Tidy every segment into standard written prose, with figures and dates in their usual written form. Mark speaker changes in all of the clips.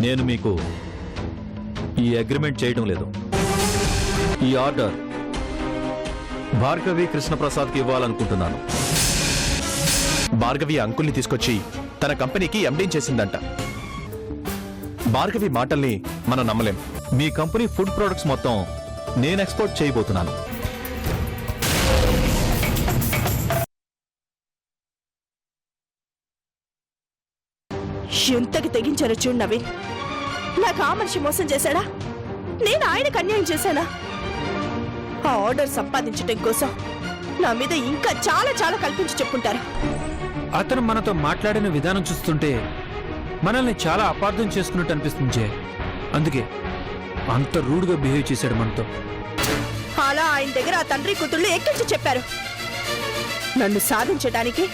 Speaker 1: నేను మీకు ఈ అగ్రిమెంట్ చేయడం లేదు. ఈ ఆర్డర్ భార్గవి కృష్ణప్రసాద్కి ఇవ్వాలనుకుంటున్నాను.
Speaker 2: భార్గవి అంకుల్ని తీసుకొచ్చి తన కంపెనీకి ఎండీని చేసిందంట. భార్గవి మాటల్ని మనం నమ్మలేం.
Speaker 1: మీ కంపెనీ ఫుడ్ ప్రొడక్ట్స్ మొత్తం నేను ఎక్స్పోర్ట్ చేయబోతున్నాను.
Speaker 3: ఎంతకి తెగించారో చూడు నవీన్. నాకు ఆ మనిషి మోసం చేశాడా? నేను ఆయనకు అన్యాయం చేశానా? ఆ ఆర్డర్ సంపాదించటం కోసం నా మీద ఇంకా చాలా చాలా కల్పించి చెప్పుంటారు.
Speaker 4: అతను మనతో మాట్లాడిన విధానం చూస్తుంటే మనల్ని చాలా అపార్థం చేసుకున్నట్టు అనిపిస్తుంది. అందుకే అంత రూడ్గా బిహేవ్ చేశాడు మనతో.
Speaker 3: అలా ఆయన దగ్గర ఆ తండ్రి కూతుళ్ళు ఎక్కించి చెప్పారు. నన్ను సాధించడానికి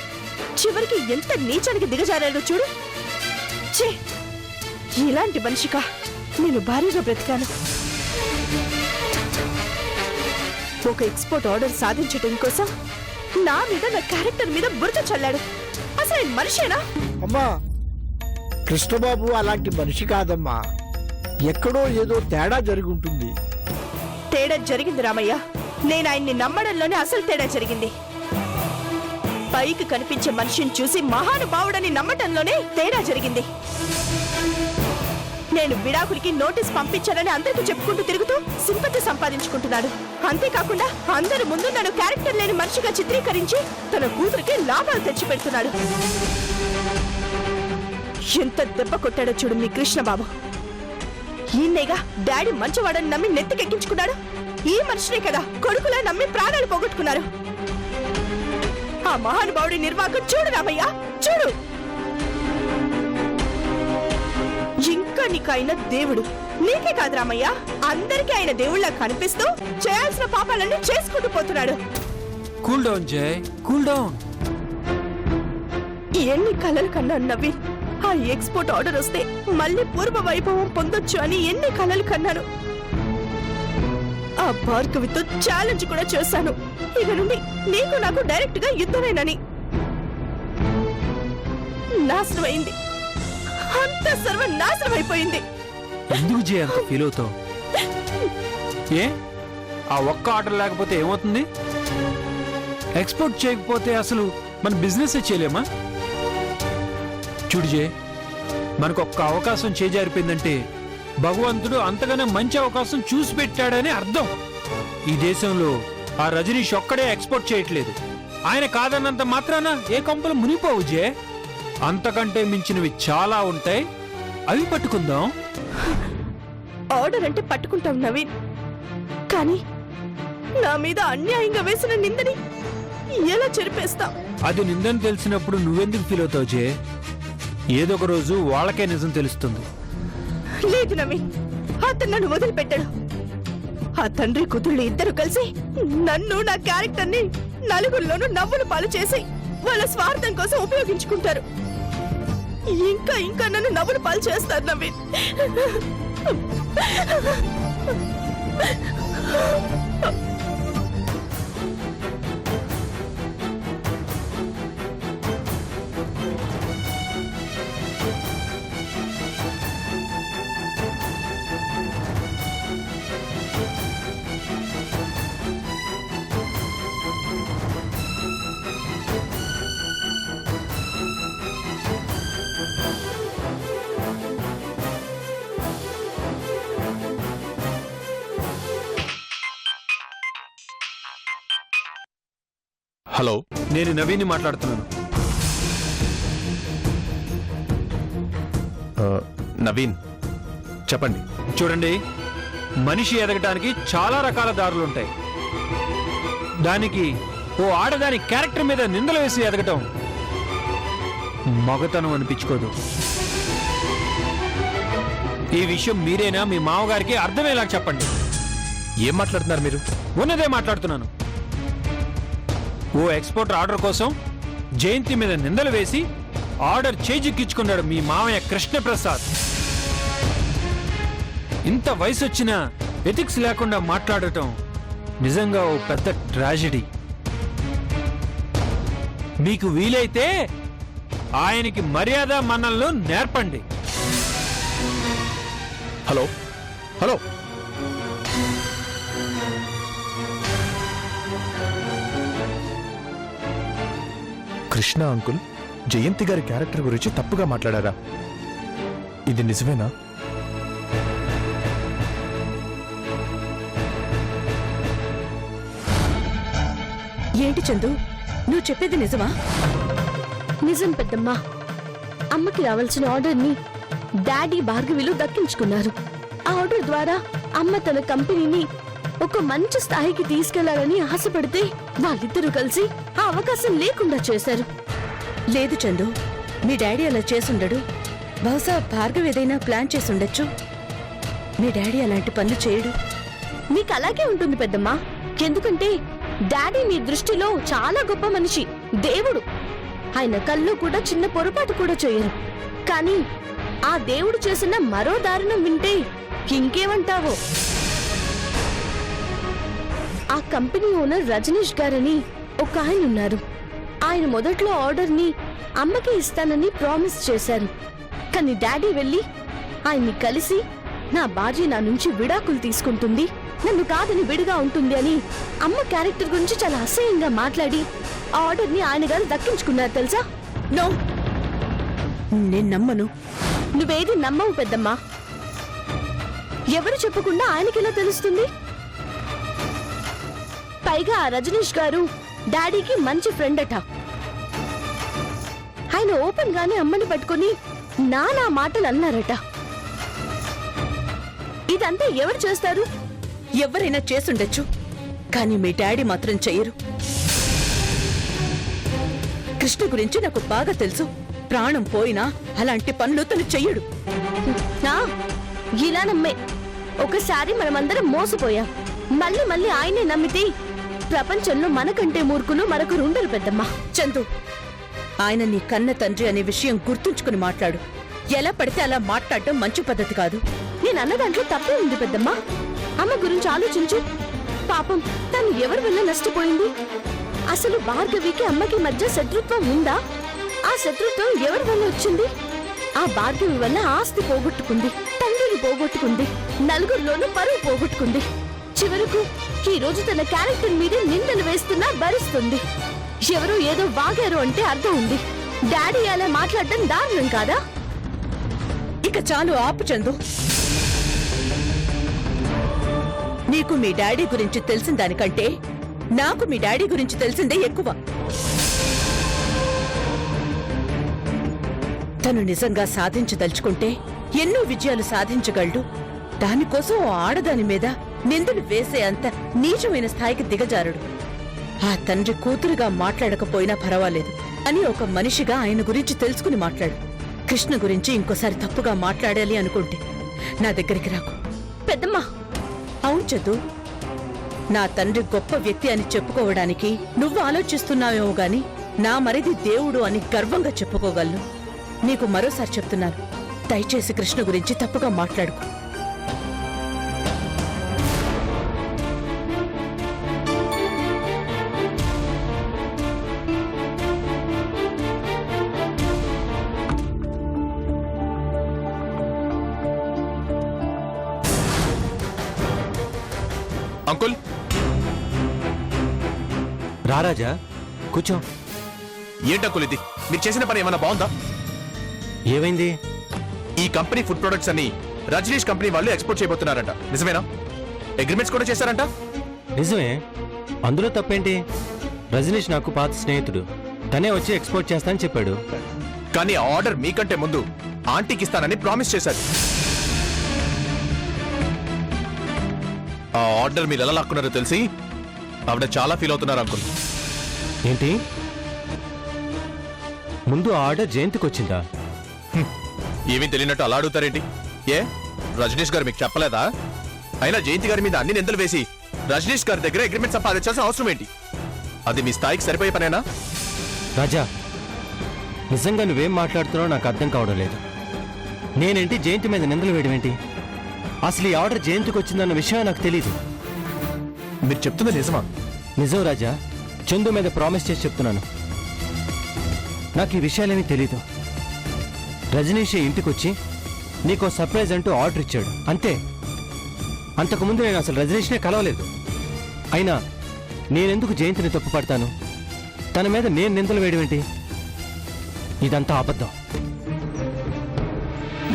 Speaker 3: చివరికి ఎంత నీచానికి దిగజారాడో చూడు. ఛీ, ఇలాంటి మనిషిగా నేను భారీగా బ్రతికాను. ఒక ఎక్స్పోర్ట్ ఆర్డర్ సాధించడం కోసం నా మీద, నా క్యారెక్టర్ మీద బురద చల్లాడు. అసలు ఆయన మనిషేనా?
Speaker 5: అమ్మా, కృష్ణబాబు అలాంటి మనిషి కాదమ్మా. ఎక్కడో ఏదో తేడా జరిగి ఉంటుంది.
Speaker 3: తేడా జరిగింది రామయ్య. నేను ఆయన్ని నమ్మడంలోనే అసలు తేడా జరిగింది. పైకి కనిపించే మనిషిని చూసి మహానుభావుడని నమ్మటంలోనే తేడా జరిగింది. నేను విడాకుడికి నోటీస్ పంపించానని అందరికీ చెప్పుకుంటూ తిరుగుతూ సింపతి సంపాదించుకుంటున్నాడు. అంతేకాకుండా అందరి ముందు నన్ను క్యారెక్టర్ లేని మనిషిగా చిత్రీకరించి తన కూతురికి లాభాలు తెచ్చిపెడుతున్నాడు. ఎంత దెబ్బ కొట్టాడో చూడు మీ కృష్ణబాబు. ఈయనేగా డాడీ మంచివాడని నమ్మి నెత్తికెక్కించుకున్నాడు. ఈ మనిషినే కదా కొడుకులా నమ్మి ప్రాణాలు పోగొట్టుకున్నారు. ఆ మహానుభావుడి నిర్వాహకం చూడు రామయ్య, చూడు. ఇంకా నీకైన దేవుడు నీకే కాదు రామయ్య, అందరికీ ఆయన దేవుళ్ళ కనిపిస్తూ చేయాల్సిన పాపాలన్నీ చేసుకుంటూ పోతున్నాడు.
Speaker 4: కూల్ డౌన్ జయ్, కూల్ డౌన్.
Speaker 3: ఎన్ని కలలు కన్నా నవీన్. ఆ ఎక్స్పోర్ట్ ఆర్డర్ వస్తే మళ్ళీ పూర్వ వైభవం పొందొచ్చు అని ఎన్ని కలలు కన్నాను. ఆ భార్గవితో ఛాలెంజ్ కూడా చేశాను. ఇక నుండి నీకు నాకు డైరెక్ట్ గా యుద్ధమేనని. నాశనం అయింది, అంత సర్వనాశనం అయిపోయింది.
Speaker 4: ఎందుకు జయ అంత ఫీల్ అవుతావు? ఏ ఆ ఒక్క ఆర్డర్ లేకపోతే ఏమవుతుంది? ఎక్స్పోర్ట్ చేయకపోతే అసలు మన బిజినెస్ చేయలేమా? చూడు జయ, మనకు ఒక్క అవకాశం చేజారిపోయిందంటే భగవంతుడు అంతగానే మంచి అవకాశం చూసి పెట్టాడని అర్థం. ఈ దేశంలో ఆ రజనీష్ ఒక్కడే ఎక్స్పోర్ట్ చేయట్లేదు. ఆయన కాదన్నంత మాత్రాన ఏ కంపెనీ మునిపోవు జే. అంతకంటే మించినవి చాలా ఉంటాయి, అవి పట్టుకుందాం.
Speaker 3: ఆర్డర్ అంటే పట్టుకుంటాం నవీన్, కానీ నా మీద అన్యాయంగా వేసిన నిందని ఎలా చెరిపేస్తాం?
Speaker 4: అది నిందని తెలిసినప్పుడు నువ్వెందుకు ఫీల్ అవుతావు జే? ఏదో ఒక రోజు వాళ్ళకే నిజం తెలుస్తుంది.
Speaker 3: లేదు నవీన్, అతను నన్ను వదిలిపెట్టాడు. ఆ తండ్రి కూతుళ్ళు ఇద్దరు కలిసి నన్ను, నా క్యారెక్టర్ ని నలుగురిలోనూ నవ్వులు పాలు చేసి వాళ్ళ స్వార్థం కోసం ఉపయోగించుకుంటారు. ఇంకా ఇంకా నన్ను నవ్వులు పాలు చేస్తారు నవీన్.
Speaker 2: హలో,
Speaker 4: నేను నవీన్ని మాట్లాడుతున్నాను.
Speaker 2: నవీన్ చెప్పండి.
Speaker 4: చూడండి, మనిషి ఎదగటానికి చాలా రకాల దారులుంటాయి. దానికి ఓ ఆడదాని క్యారెక్టర్ మీద నిందలు వేసి ఎదగటం మగతనం అనిపించుకోదు. ఈ విషయం మీరేనా మీ మామగారికి అర్థమయ్యేలా చెప్పండి.
Speaker 2: ఏం మాట్లాడుతున్నారు మీరు?
Speaker 4: ఉన్నదే మాట్లాడుతున్నాను. ఓ ఎక్స్పోర్ట్ ఆర్డర్ కోసం జయంతి మీద నిందలు వేసి ఆర్డర్ చేజిక్కించుకున్నాడు మీ మామయ్య కృష్ణప్రసాద్. ఇంత వయసు వచ్చినా ఎథిక్స్ లేకుండా మాట్లాడటం నిజంగా ఓ పెద్ద ట్రాజెడీ. మీకు వీలైతే ఆయనకి మర్యాద మన్నలను నేర్పండి.
Speaker 2: హలో హలో కృష్ణ అంకుల్ జయంతి గారి క్యారెక్టర్ గురించి తప్పుగా మాట్లాడారా? ఇది నిజమేనా?
Speaker 3: ఏంటి చందు, నువ్వు చెప్పేది నిజమా?
Speaker 6: నిజం పెద్దమ్మా. అమ్మకి రావాల్సిన ఆర్డర్ని డాడీ భార్గవిలు దక్కించుకున్నారు. ఆ ఆర్డర్ ద్వారా అమ్మ తన కంపెనీని ఒక మంచి స్థాయికి తీసుకెళ్లాలని ఆశపడితే వాళ్ళిద్దరూ కలిసి ఆ అవకాశం లేకుండా చేశారు.
Speaker 3: లేదు చందు, మీ డాడీ అలా చేసుండడు. బహుశా భార్గవ్ ఏదైనా ప్లాన్ చేసుండొచ్చు. మీ డాడీ అలాంటి పనులు చేయడు.
Speaker 6: మీకు అలాగే ఉంటుంది పెద్దమ్మా. ఎందుకంటే డాడీ మీ దృష్టిలో చాలా గొప్ప మనిషి, దేవుడు. ఆయన కళ్ళు కూడా చిన్న పొరపాటు కూడా చేయరు. కానీ ఆ దేవుడు చేసిన మరో దారుణం వింటే ఇంకేమంటావో. ఆ కంపెనీ ఓనర్ రజనీష్ గారని ఒక ఆయన ఉన్నారు. ఆయన మొదట్లో ఆర్డర్ని అమ్మకి ఇస్తానని ప్రామిస్ చేశారు. కానీ డాడీ వెళ్ళి ఆయన్ని కలిసి నా భార్య నా నుంచి విడాకులు తీసుకుంటుంది, నన్ను కాదని విడిగా ఉంటుంది అని అమ్మ క్యారెక్టర్ గురించి చాలా అసహ్యంగా మాట్లాడి ఆ ఆర్డర్ని ఆయన గారు దక్కించుకున్నారు తెలుసా?
Speaker 3: నో, నేను నమ్మను.
Speaker 6: నువ్వేది నమ్మవు పెద్దమ్మా. ఎవరు చెప్పకుండా ఆయనకెలా తెలుస్తుంది? పైగా ఆ రజనీష్ గారు డాడీకి మంచి ఫ్రెండ్ అట. ఆయన ఓపెన్ గానే అమ్మని పట్టుకుని నానా మాటలు అన్నారట. ఇదంతా ఎవరు చేస్తారు?
Speaker 3: ఎవరైనా చేసుండొచ్చు, కానీ మీ డాడీ మాత్రం చెయ్యరు. కృష్ణ గురించి నాకు బాగా తెలుసు. ప్రాణం పోయినా అలాంటి పనులు తను చెయ్యడు.
Speaker 6: నా ఇలా నమ్మే ఒకసారి మనమందరం మోసపోయాం. మళ్ళీ మళ్ళీ ఆయనే నమ్మితే ప్రపంచంలో మనకంటే మూర్ఖులు మరొకరు ఉండరు పెద్దమ్మా.
Speaker 3: చందు, ఆయన నీ కన్న తండ్రి అనే విషయం గుర్తుంచుకుని మాట్లాడు. ఎలా పడితే అలా మాట్లాడటం మంచి పద్ధతి కాదు.
Speaker 6: నేను అన్న దాంట్లో తప్పే ఉంది పెద్దమ్మా. అమ్మ గురించి ఆలోచించు. పాపం తను ఎవరి వల్ల నష్టపోయింది? అసలు భార్గవికి అమ్మకి మధ్య శత్రుత్వం ఉందా? ఆ శత్రుత్వం ఎవరి వల్ల వచ్చింది? ఆ భార్గవి వల్ల ఆస్తి పోగొట్టుకుంది, తండ్రిని పోగొట్టుకుంది, నలుగురిలోనూ పరువు పోగొట్టుకుంది. చివరకు ఈ రోజు తన క్యారెక్టర్ మీదే నిందలు వేస్తున్నా భరిస్తుంది. ఎవరో ఏదో వాగారు అంటే అర్థం ఉంది. డాడీ అలా మాట్లాడడం దారుణం కాదా?
Speaker 3: ఇక చాలు, ఆపు చందు. నీకు మీ డాడీ గురించి తెలిసిన దానికంటే నాకు మీ డాడీ గురించి తెలిసిందే ఎక్కువ. తను నిజంగా సాధించదలుచుకుంటే ఎన్నో విజయాలు సాధించగలడు. దానికోసం ఓ ఆడదాని మీద నిందలు వేసే అంత నీచమైన స్థాయికి దిగజారుడు. ఆ తండ్రి కూతురుగా మాట్లాడకపోయినా పర్వాలేదు అని ఒక మనిషిగా ఆయన గురించి తెలుసుకుని మాట్లాడు. కృష్ణ గురించి ఇంకోసారి తప్పుగా మాట్లాడాలి అనుకుంటే నా దగ్గరికి రాకు.
Speaker 6: పెద్దమ్మా,
Speaker 3: అవును చదు, నా తండ్రి గొప్ప వ్యక్తి అని చెప్పుకోవడానికి నువ్వు ఆలోచిస్తున్నావేమో గాని నా మరిది దేవుడు అని గర్వంగా చెప్పుకోగలను. నీకు మరోసారి చెప్తున్నాను, దయచేసి కృష్ణ గురించి తప్పుగా మాట్లాడుకో.
Speaker 2: అంకుల్,
Speaker 7: రారాజా, కూర్చో.
Speaker 2: ఏంటంకుల్ ఇది? మీరు చేసిన పని ఏమైనా బాగుందా?
Speaker 7: ఏమైంది?
Speaker 2: ఈ కంపెనీ ఫుడ్ ప్రొడక్ట్స్ అని రజనీష్ కంపెనీ వాళ్ళు ఎక్స్పోర్ట్ చేయబోతున్నారంట. నిజమేనా? అగ్రిమెంట్స్ కూడా చేశారంట.
Speaker 7: నిజమే, అందులో తప్పేంటి? రజనీష్ నాకు పాత స్నేహితుడు, తనే వచ్చి ఎక్స్పోర్ట్ చేస్తానని చెప్పాడు.
Speaker 2: కానీ ఆ ఆర్డర్ మీకంటే ముందు ఆంటీకి ఇస్తానని ప్రామిస్ చేశారు. ఆ ఆర్డర్ మీరు ఎలా లాక్కున్నారో తెలిసి ఆవిడ చాలా ఫీల్ అవుతున్నారు అంకుల్.
Speaker 7: ఏంటి? ముందు ఆ ఆర్డర్ జయంతికి వచ్చిందా?
Speaker 2: ఏమీ తెలియనట్టు అలా అడుగుతారేంటి? ఏ రజనీష్ గారు మీకు చెప్పలేదా? అయినా జయంతి గారి మీద అన్ని నిందలు వేసి రజనీష్ గారి దగ్గర అగ్రిమెంట్ సంపాదించాల్సిన అవసరం ఏంటి? అది మీ స్థాయికి సరిపోయే పనేనా?
Speaker 7: రాజా, నిజంగా నువ్వేం మాట్లాడుతున్నావో నాకు అర్థం కావడం లేదు. నేనేంటి జయంతి మీద నిందలు వేయడం ఏంటి? అసలు ఈ ఆర్డర్ జయంతికి వచ్చిందన్న విషయం నాకు తెలీదు.
Speaker 2: మీరు చెప్తుంది నిజమా?
Speaker 7: నిజం రాజా, చందు మీద ప్రామిస్ చేసి చెప్తున్నాను. నాకు ఈ విషయాలేమీ తెలీదు. రజనీష్ ఇంటికొచ్చి నీకో సర్ప్రైజ్ అంటూ ఆర్డర్ ఇచ్చాడు అంతే. అంతకుముందు నేను అసలు రజనీష్నే కలవలేదు. అయినా నేనెందుకు జయంతిని తప్పుపడతాను? తన మీద నేను నిందలు వేయడం ఏంటి? ఇదంతా అబద్ధం.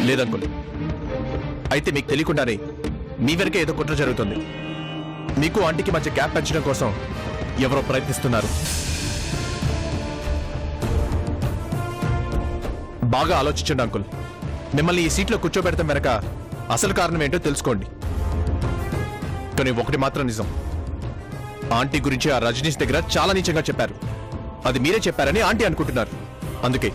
Speaker 2: లేదంకుల్, అయితే మీకు తెలియకుండానే మీ వెనక ఏదో కుట్ర జరుగుతుంది. మీకు ఆంటీకి మధ్య గ్యాప్ పెంచడం కోసం ఎవరో ప్రయత్నిస్తున్నారు. బాగా ఆలోచించండి అంకుల్. మిమ్మల్ని ఈ సీట్లో కూర్చోబెడతాం వెనక అసలు కారణం ఏంటో తెలుసుకోండి. కానీ ఒకటి మాత్రం నిజం, ఆంటీ గురించి ఆ రజనీష్ దగ్గర చాలా నీచంగా చెప్పారు. అది మీరే చెప్పారని ఆంటీ అనుకుంటున్నారు. అందుకే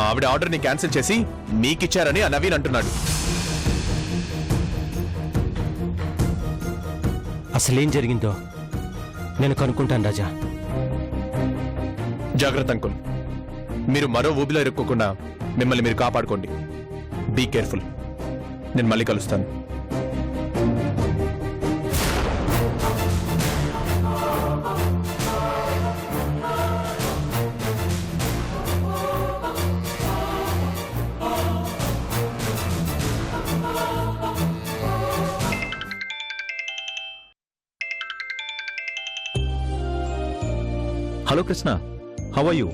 Speaker 2: ఆవిడ ఆర్డర్ని క్యాన్సిల్ చేసి మీకిచ్చారని ఆ నవీన్ అంటున్నాడు.
Speaker 7: అసలేం జరిగిందో నేను కనుక్కుంటాను రాజా.
Speaker 2: జాగ్రత్త అంకుల్, మీరు మరో ఊబిలో ఇరుక్కోకుండా మిమ్మల్ని మీరు కాపాడుకోండి. Be careful. నేను మళ్ళీ కలుస్తాను.
Speaker 1: Hello Krishna, how are you?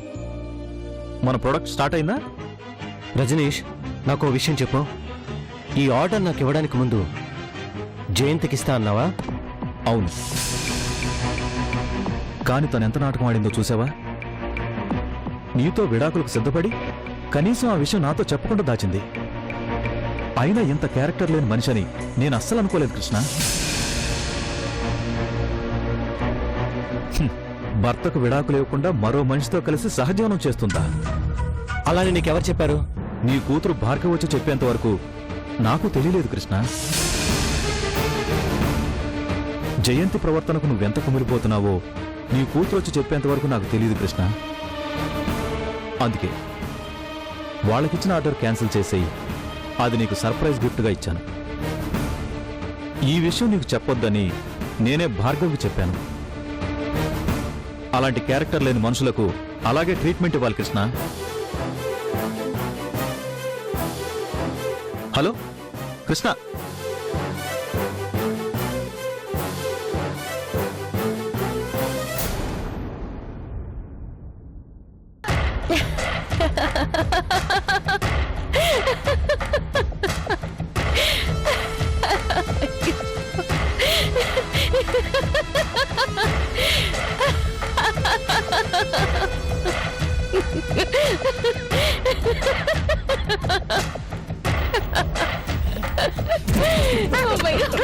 Speaker 1: మన ప్రోడక్ట్ స్టార్ట్ అయిందా?
Speaker 7: రజనీష్, నాకు ఓ విషయం చెప్పు. ఈ ఆర్డర్ నాకు ఇవ్వడానికి ముందు జయంతికి ఇస్తా అన్నావా?
Speaker 1: అవును, కానీ తను ఎంత నాటకం ఆడిందో చూసావా? నీతో విడాకులకు సిద్ధపడి కనీసం ఆ విషయం నాతో చెప్పకుండా దాచింది. అయినా ఇంత క్యారెక్టర్ లేని మనిషిని నేను అస్సలు అనుకోలేదు కృష్ణ. భర్తకు విడాకులు ఇవ్వకుండా మరో మనిషితో కలిసి సహజీవనం చేస్తుందా?
Speaker 7: అలానే నీకెవరు చెప్పారు?
Speaker 1: నీ కూతురు భార్గవి వచ్చి చెప్పేంత వరకు నాకు తెలియలేదు కృష్ణ. జయంతి ప్రవర్తనకు నువ్వెంత కుమిలిపోతున్నావో నీ కూతురు వచ్చి చెప్పేంత వరకు నాకు తెలియదు కృష్ణ. అందుకే వాళ్ళకిచ్చిన ఆర్డర్ క్యాన్సిల్ చేసేయి. అది నీకు సర్ప్రైజ్ గిఫ్ట్గా ఇచ్చాను. ఈ విషయం నీకు చెప్పొద్దని నేనే భార్గవికి చెప్పాను. అలాంటి క్యారెక్టర్ లేని మనుషులకు అలాగే ట్రీట్మెంట్ ఇవ్వాలి Krishna. Hello Krishna,
Speaker 3: Oh my God.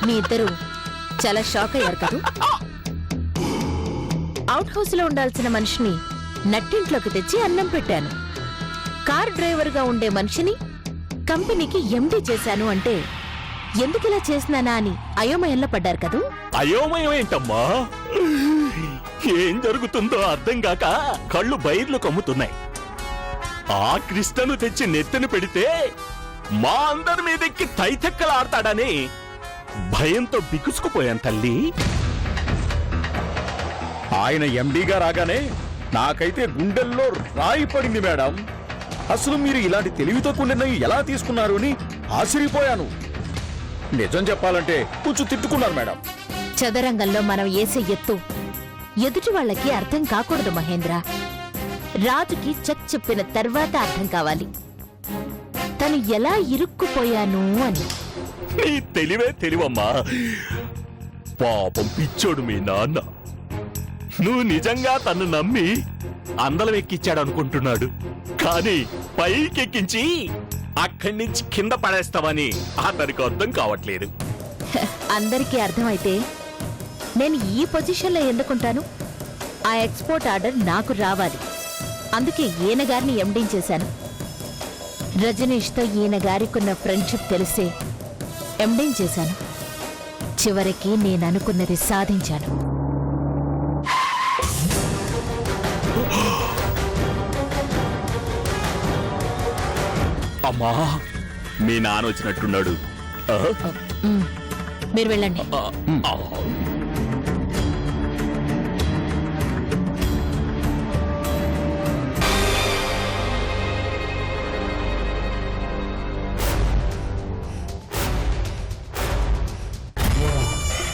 Speaker 6: మీ ఇద్దరు చాలా షాక్ అయ్యారు కదా? అవుట్ హౌస్ లో ఉండాల్సిన మనిషిని నట్టింట్లోకి తెచ్చి అన్నం పెట్టాను. కార్ డ్రైవర్ గా ఉండే మనిషిని కంపెనీకి ఎండీ చేశాను అంటే ఎందుకిలా చేసినానా అని అయోమయంలో పడ్డారు కదూ?
Speaker 8: అయోమయం ఏంటమ్మా? ఏం జరుగుతుందో అర్థం కాక కళ్ళు బైర్లు కమ్ముతున్నాయి. ఆ కృష్ణను తెచ్చి నెత్తిన పెడితే మా అందరి మీదెక్కి తైతెక్కలాడతాడని భయంతో బిగుసుకుపోయాను తల్లి.
Speaker 9: ఆయన ఎండీగా రాగానే నాకైతే గుండెల్లో రాయి పడింది మేడం. అసలు మీరు ఇలాంటి తెలివితో కూడిన ఎలా తీసుకున్నారు అని ఆశ్చర్యపోయాను. నిజం చెప్పాలంటే కొంచెం తిట్టుకున్నారు మేడం.
Speaker 6: చదరంగంలో మనం ఏసే ఎత్తు ఎదుటి వాళ్ళకి అర్థం కాకూడదు మహేంద్ర. రాజుకి చెక్ చెప్పిన తర్వాత అర్థం కావాలి తను ఎలా ఇరుక్కుపోయాను అని.
Speaker 8: నీ తెలివే తెలివమ్మా. పాపం పిచ్చోడు మీ నాన్న. నువ్వు నిజంగా తన్ను నమ్మి అందలం ఎక్కించాడు అనుకుంటున్నాడు. కానీ పైకెక్కించి అక్కడి నుంచి కింద పడేస్తావని అతనికి అర్థం కావట్లేదు.
Speaker 6: అందరికీ అర్థమైతే నేను ఈ పొజిషన్లో ఎందుకుంటాను? ఆ ఎక్స్పోర్ట్ ఆర్డర్ నాకు రావాలి. అందుకే ఈయన గారిని ఎండించేశాను. రజనీష్తో ఈయన గారికున్న ఫ్రెండ్షిప్ తెలిసే ఎండింగ్ చేశాను. చివరికి నేను అనుకున్నది సాధించాను.
Speaker 8: అమ్మా మీ నాన్న వచ్చినట్టున్నాడు. ఆ?
Speaker 6: మీరు వెళ్ళండి.
Speaker 8: ఆ.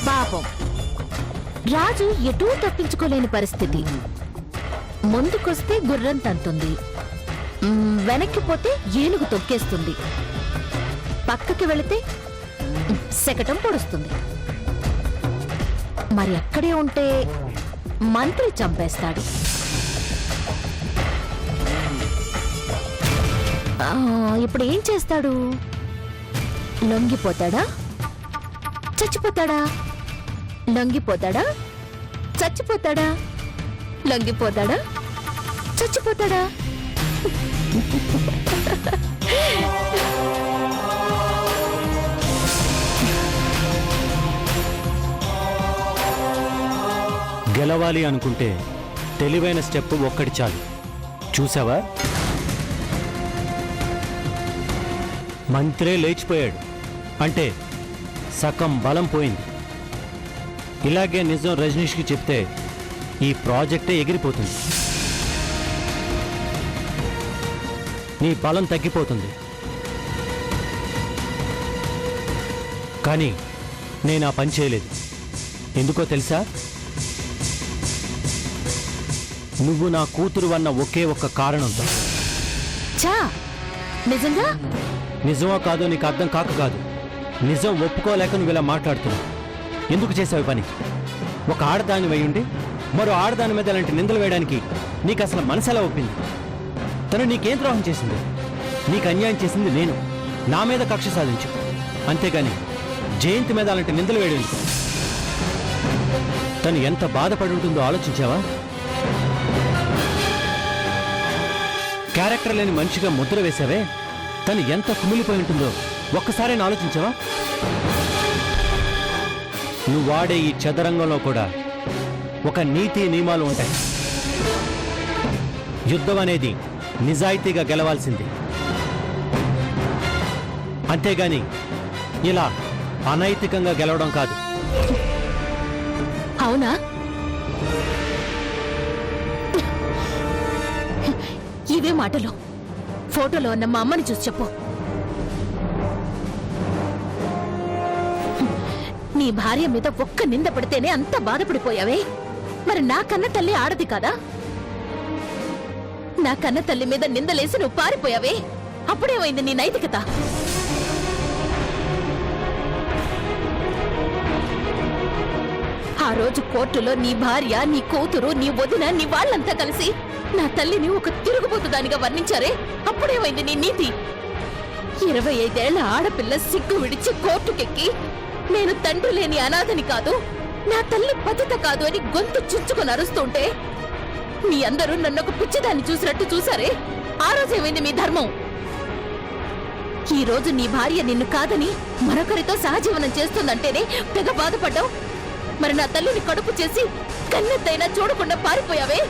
Speaker 6: పాపం రాజు ఎటూ తప్పించుకోలేని పరిస్థితి. ముందుకొస్తే గుర్రం తంతుంది, వెనక్కిపోతే ఏనుగు తొక్కేస్తుంది, పక్కకి వెళితే శకటం పొడుస్తుంది. మరి అక్కడే ఉంటే మంత్రి చంపేస్తాడు. ఇప్పుడు ఏం చేస్తాడు? లొంగిపోతాడా, చచ్చిపోతాడా? లొంగిపోతాడా, చచ్చిపోతాడా? లొంగిపోతాడా, చచ్చిపోతాడా?
Speaker 7: గెలవాలి అనుకుంటే తెలివైన స్టెప్ ఒక్కటి చాలు. చూసావా, మంత్రే లేచిపోయాడు అంటే సగం బలం పోయింది. ఇలాగే నిజం రజనీష్కి చెప్తే ఈ ప్రాజెక్టే ఎగిరిపోతుంది. నీ బలం తగ్గిపోతుంది. కానీ నేను ఆ పని చేయలేదు. ఎందుకో తెలుసా? నువ్వు నా కూతురు అన్న ఒకే ఒక్క కారణంతో.
Speaker 6: చా, నిజంగా?
Speaker 7: నిజమో కాదో నీకు అర్థం కాక కాదు, నిజం ఒప్పుకోలేక నువ్వు ఇలా మాట్లాడుతున్నావు. ఎందుకు చేసావు పని? ఒక ఆడదాని వేయుండి మరో ఆడదాని మీద అలాంటి నిందలు వేయడానికి నీకు అసలు మనసు ఎలా ఒప్పింది? తను నీకేం ద్రోహం చేసింది? నీకు అన్యాయం చేసింది నేను. నా మీద కక్ష సాధించు, అంతేగాని జయంతి మీద అలాంటి నిందలు వేయడం. తను ఎంత బాధపడి ఉంటుందో ఆలోచించావా? క్యారెక్టర్ లేని మనిషిగా ముద్ర వేశావే, తను ఎంత కుమిలిపోయి ఉంటుందో ఒక్కసారైనా ఆలోచించావా? నువ్వు వాడే ఈ చదరంగంలో కూడా ఒక నీతి నియమాలు ఉంటాయి. యుద్ధం అనేది నిజాయితీగా గెలవాల్సింది, అంతేగాని ఇలా అనైతికంగా గెలవడం కాదు.
Speaker 6: అవునా? ఇవే మాటలు ఫోటోలో ఉన్న మా అమ్మని చూసి చెప్పు. నీ భార్య మీద ఒక్క నింద పడితేనే అంత బాధపడిపోయావే, మరి నా కన్న తల్లి ఆడది కదా? నా కన్న తల్లి మీద నిందలేసి నువ్వు పారిపోయావే, అప్పుడేమైంది నీ నైతికత? ఆ రోజు కోర్టులో నీ భార్య, నీ కూతురు, నీ వదిన, నీ వాళ్ళంతా కలిసి నా తల్లిని ఒక తిరుగుబోతుదానిగా వర్ణించారే, అప్పుడేమైంది నీ నీతి? 25 ఏళ్ల ఆడపిల్ల సిగ్గు విడిచి కోర్టుకెక్కి నేను తండ్రి లేని అనాథని కాదు, నా తల్లి పతిత కాదు అని గొంతు చుంచుకొని అరుస్తుంటే మీ అందరూ నన్ను ఒక పిచ్చిదాన్ని చూసినట్టు చూసారే, ఆ రోజేమైంది మీ ధర్మం? ఈ రోజు నీ భార్య నిన్ను కాదని మరొకరితో సహజీవనం చేస్తుందంటేనే తెగ బాధపడ్డావు. మరి నా తల్లిని కడుపు చేసి కన్నెత్తైనా చూడకుండా పారిపోయావే,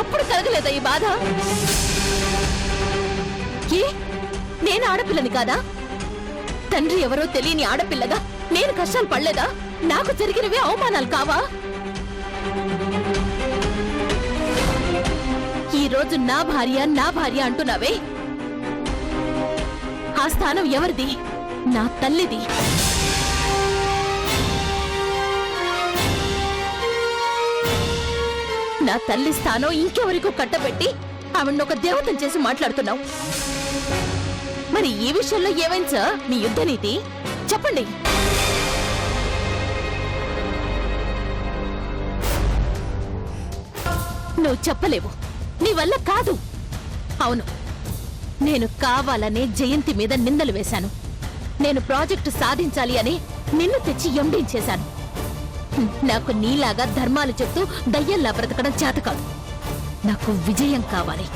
Speaker 6: అప్పుడు కలగలేదా ఈ బాధ? ఏ, నేను ఆడపిల్లని కాదా? తండ్రి ఎవరో తెలియని ఆడపిల్లగా నేను కష్టాలు పడలేదా? నాకు జరిగినవే అవమానాలు కావా? ఈ రోజు నా భార్య అంటున్నావే, ఆ స్థానం ఎవరిది? నా తల్లిది. నా తల్లి స్థానం ఇంకెవరికో కట్టబెట్టి ఆవిడొక దేవతను చేసి మాట్లాడుతున్నావు. మరి ఈ విషయంలో ఏమైంది సార్ మీ యుద్ధ నీతి? చెప్పండి. నువ్వు చెప్పలేవు, నీ వల్ల కాదు. అవును, నేను కావాలనే జయంతి మీద నిందలు వేశాను. నేను ప్రాజెక్టు సాధించాలి అని నిన్ను తెచ్చి ఎండించేశాను. నాకు నీలాగా ధర్మాలు చెప్తూ దయ్యంలా బ్రతకడం చేత కాదు. నాకు విజయం కావాలి.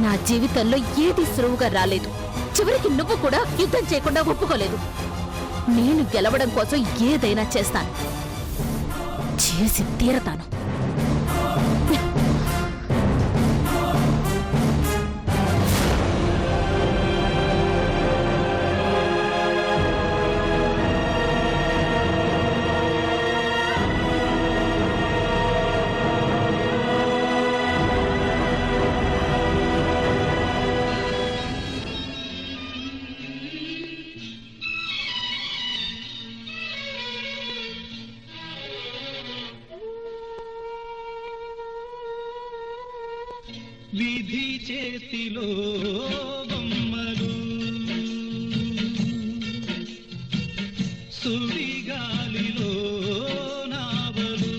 Speaker 6: నా జీవితంలో ఏది సులువుగా రాలేదు. చివరికి నువ్వు కూడా యుద్ధం చేయకుండా ఒప్పుకోలేదు. నేను గెలవడం కోసం ఏదైనా చేస్తాను, చేసి తీరతాను.
Speaker 10: విధి చేతిలో బొమ్మలు, సుడిగాలిలో నావలు,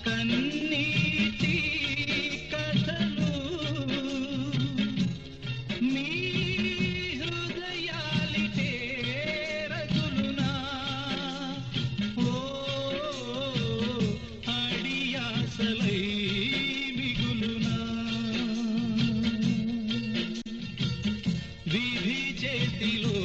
Speaker 10: కన్నీటి కథలు, మీ హృదయాలికే రగులునా, ఓ అడియాసలై మిగులునా. విధి చేతిలో